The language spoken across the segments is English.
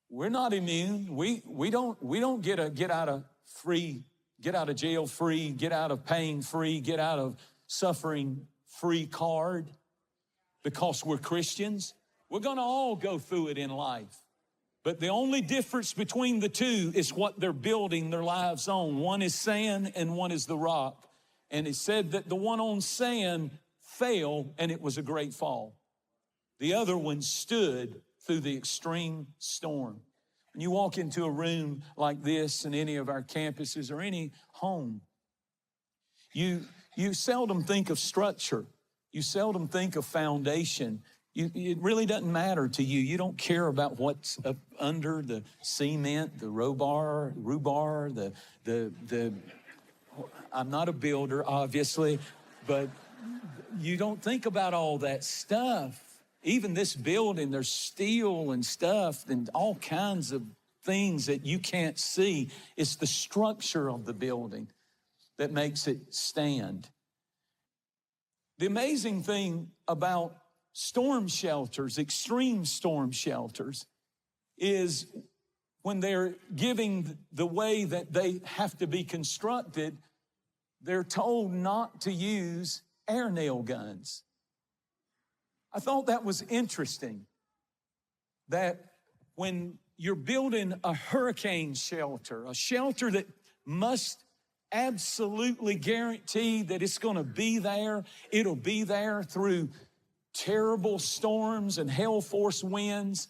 We're not immune. We don't get out of jail free, get out of pain free, get out of suffering free card because we're Christians. We're going to all go through it in life. But the only difference between the two is what they're building their lives on. One is sand and one is the rock. And it said that the one on sand fell and it was a great fall. The other one stood through the extreme storm. When you walk into a room like this in any of our campuses or any home, you seldom think of structure. You seldom think of foundation. It really doesn't matter to you. You don't care about what's up under the cement, the rebar, I'm not a builder, obviously, but you don't think about all that stuff. Even this building, there's steel and stuff and all kinds of things that you can't see. It's the structure of the building that makes it stand. The amazing thing about storm shelters, extreme storm shelters, is when they're giving the way that they have to be constructed, they're told not to use air nail guns. I thought that was interesting, that when you're building a hurricane shelter, a shelter that must absolutely guarantee that it's going to be there, it'll be there through terrible storms and hell force winds.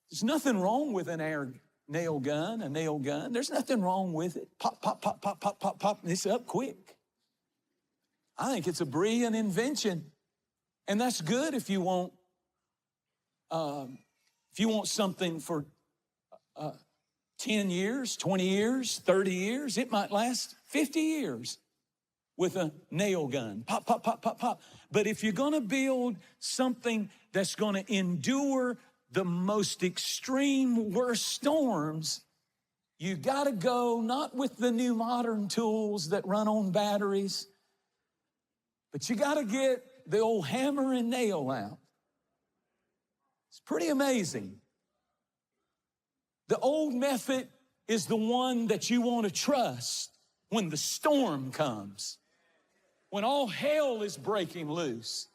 There's nothing wrong with an air nail gun, a nail gun. There's nothing wrong with it. Pop, pop, pop, pop, pop, pop, pop, and it's up quick. I think it's a brilliant invention. And that's good if you want something for 10 years, 20 years, 30 years. It might last 50 years with a nail gun. Pop, pop, pop, pop, pop. But if you're going to build something that's going to endure the most extreme, worst storms, you got to go not with the new modern tools that run on batteries, but you got to get the old hammer and nail out. It's pretty amazing. The old method is the one that you want to trust when the storm comes, when all hell is breaking loose.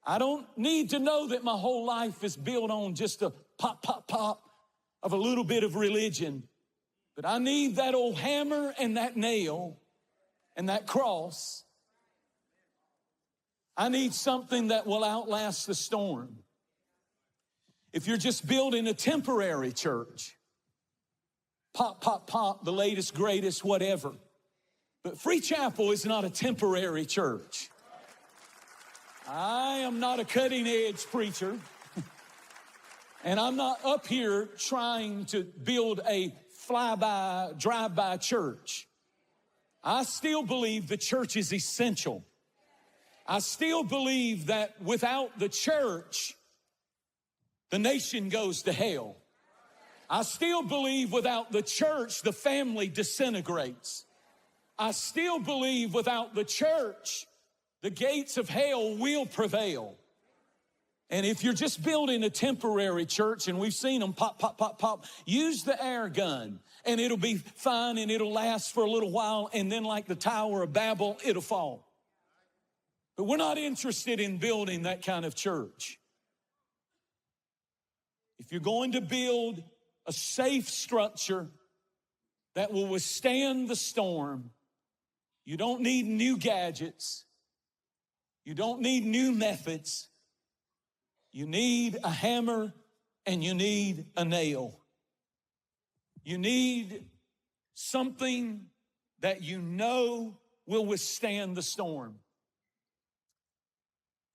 I don't need to know that my whole life is built on just a pop, pop, pop of a little bit of religion, but I need that old hammer and that nail and that cross. I need something that will outlast the storm. If you're just building a temporary church, pop, pop, pop, the latest, greatest, whatever. But Free Chapel is not a temporary church. I am not a cutting-edge preacher, and I'm not up here trying to build a fly-by, drive-by church. I still believe the church is essential. I still believe that without the church, the nation goes to hell. I still believe without the church, the family disintegrates. I still believe without the church, the gates of hell will prevail. And if you're just building a temporary church, and we've seen them pop, pop, pop, pop, use the air gun, and it'll be fine, and it'll last for a little while, and then like the Tower of Babel, it'll fall. But we're not interested in building that kind of church. If you're going to build a safe structure that will withstand the storm, you don't need new gadgets. You don't need new methods. You need a hammer and you need a nail. You need something that you know will withstand the storm.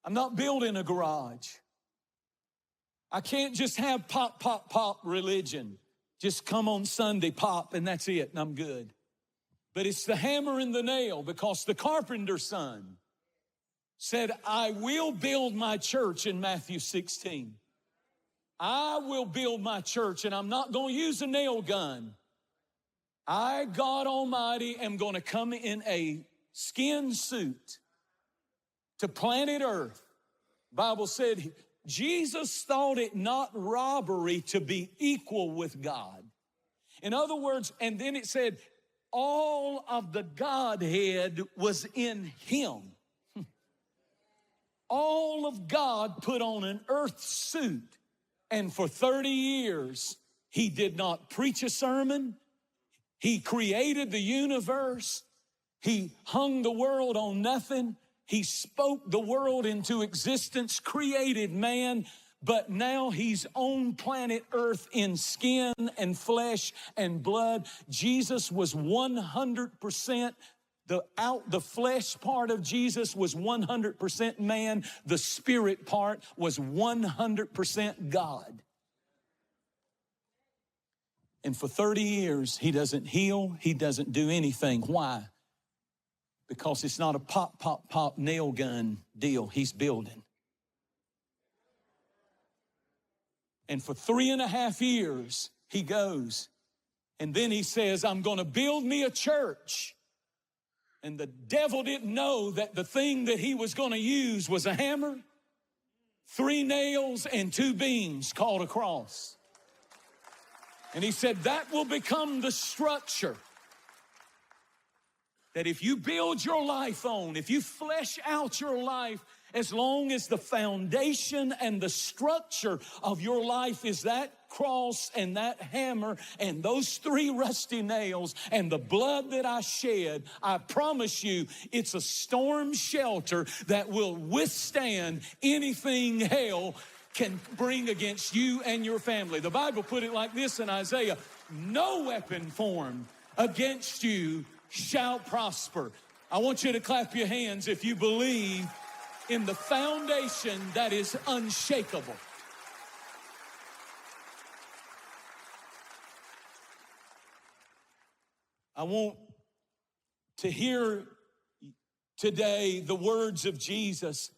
I'm not building a garage. I can't just have pop, pop, pop religion. Just come on Sunday, pop, and that's it, and I'm good. But it's the hammer and the nail, because the carpenter's son said, I will build my church in Matthew 16. I will build my church, and I'm not going to use a nail gun. I, God Almighty, am going to come in a skin suit to planet Earth. The Bible said Jesus thought it not robbery to be equal with God. In other words, and then it said, all of the Godhead was in him. All of God put on an earth suit, and for 30 years, he did not preach a sermon. He created the universe. He hung the world on nothing. He spoke the world into existence, created man, but now he's on planet Earth in skin and flesh and blood. Jesus was 100%. The flesh part of Jesus was 100% man. The spirit part was 100% God. And for 30 years, he doesn't heal. He doesn't do anything. Why? Because it's not a pop, pop, pop nail gun deal he's building. And for 3.5 years, he goes, and then he says, I'm going to build me a church. And the devil didn't know that the thing that he was going to use was a hammer, 3 nails, and 2 beams called a cross. And he said, that will become the structure that if you build your life on, if you flesh out your life, as long as the foundation and the structure of your life is that cross and that hammer and those 3 rusty nails and the blood that I shed, I promise you it's a storm shelter that will withstand anything hell can bring against you and your family. The Bible put it like this in Isaiah, no weapon formed against you shall prosper. I want you to clap your hands if you believe in the foundation that is unshakable. I want to hear today the words of Jesus.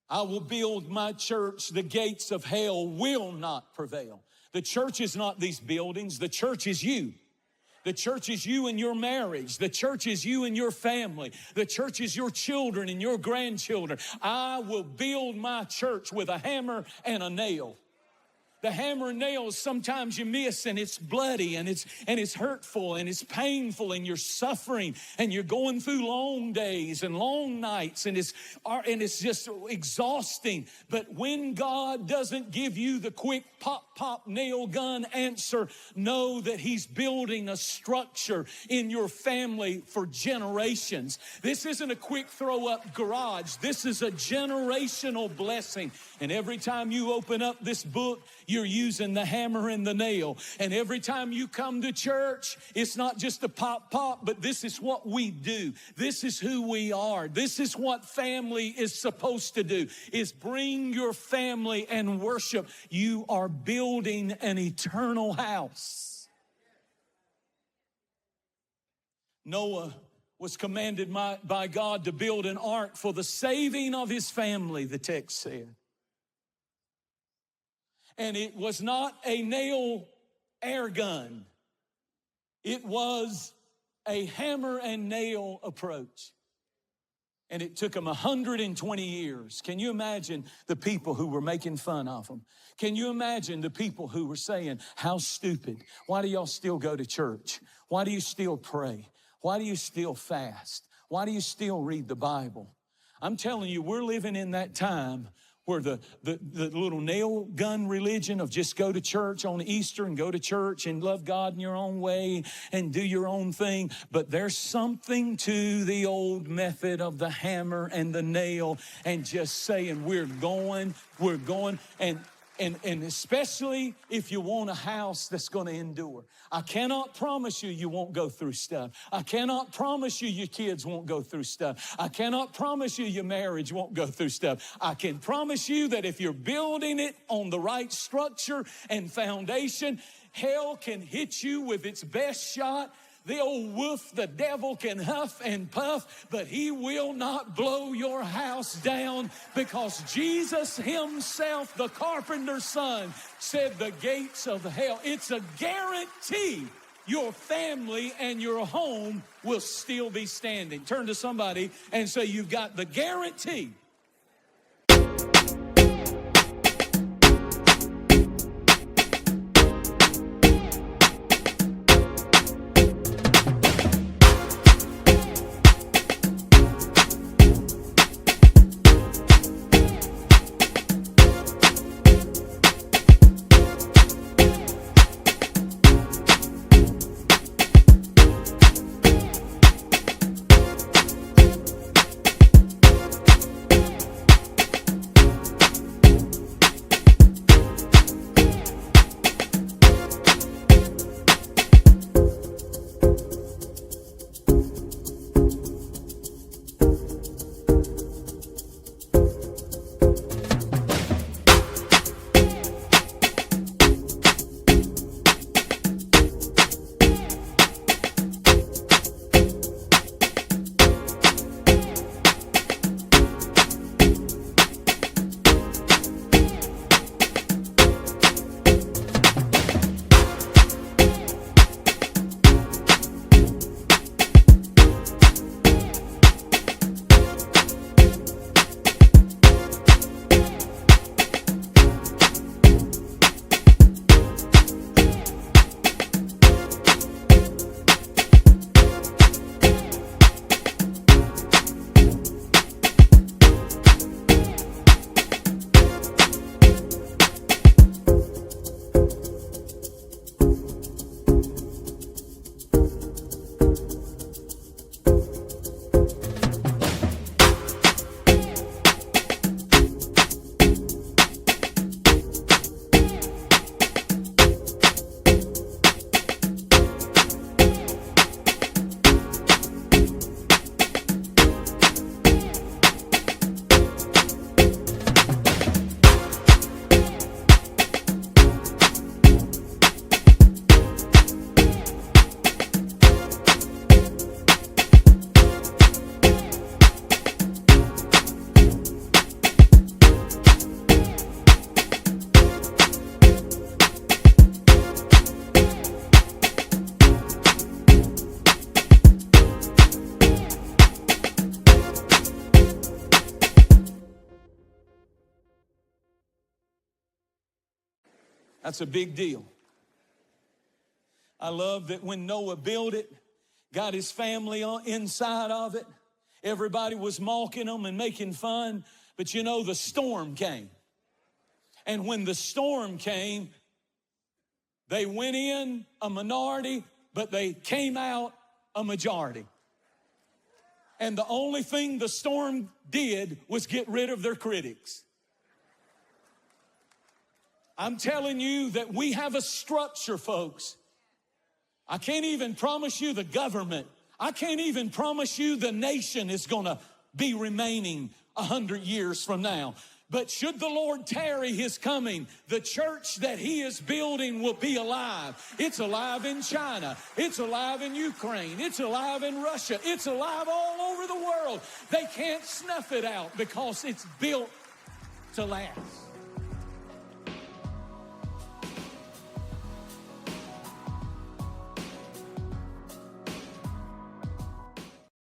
I will build my church. The gates of hell will not prevail. The church is not these buildings. The church is you. The church is you and your marriage. The church is you and your family. The church is your children and your grandchildren. I will build my church with a hammer and a nail. The hammer and nails sometimes you miss, and it's bloody and it's hurtful and it's painful and you're suffering and you're going through long days and long nights and it's just exhausting. But when God doesn't give you the quick pop nail gun answer, know that he's building a structure in your family for generations. This isn't a quick throw up garage. This is a generational blessing. And every time you open up this book, you're using the hammer and the nail. And every time you come to church, it's not just a pop, but this is what we do. This is who we are. This is what family is supposed to do, is bring your family and worship. You are building an eternal house. Noah was commanded by God to build an ark for the saving of his family, the text said. And it was not a nail air gun. It was a hammer and nail approach. And it took them 120 years. Can you imagine the people who were making fun of them? Can you imagine the people who were saying, how stupid? Why do y'all still go to church? Why do you still pray? Why do you still fast? Why do you still read the Bible? I'm telling you, we're living in that time where the little nail gun religion of just go to church on Easter and go to church and love God in your own way and do your own thing. But there's something to the old method of the hammer and the nail and just saying we're going. And especially if you want a house that's going to endure. I cannot promise you won't go through stuff. I cannot promise you your kids won't go through stuff. I cannot promise you your marriage won't go through stuff. I can promise you that if you're building it on the right structure and foundation, hell can hit you with its best shot. The old wolf, the devil, can huff and puff, but he will not blow your house down because Jesus himself, the carpenter's son, said the gates of hell. It's a guarantee your family and your home will still be standing. Turn to somebody and say, you've got the guarantee. That's a big deal. I love that when Noah built it, got his family inside of it, everybody was mocking them and making fun. But you know, the storm came. And when the storm came, they went in a minority, but they came out a majority. And the only thing the storm did was get rid of their critics. I'm telling you that we have a structure, folks. I can't even promise you the government. I can't even promise you the nation is going to be remaining 100 years from now. But should the Lord tarry his coming, the church that he is building will be alive. It's alive in China. It's alive in Ukraine. It's alive in Russia. It's alive all over the world. They can't snuff it out because it's built to last.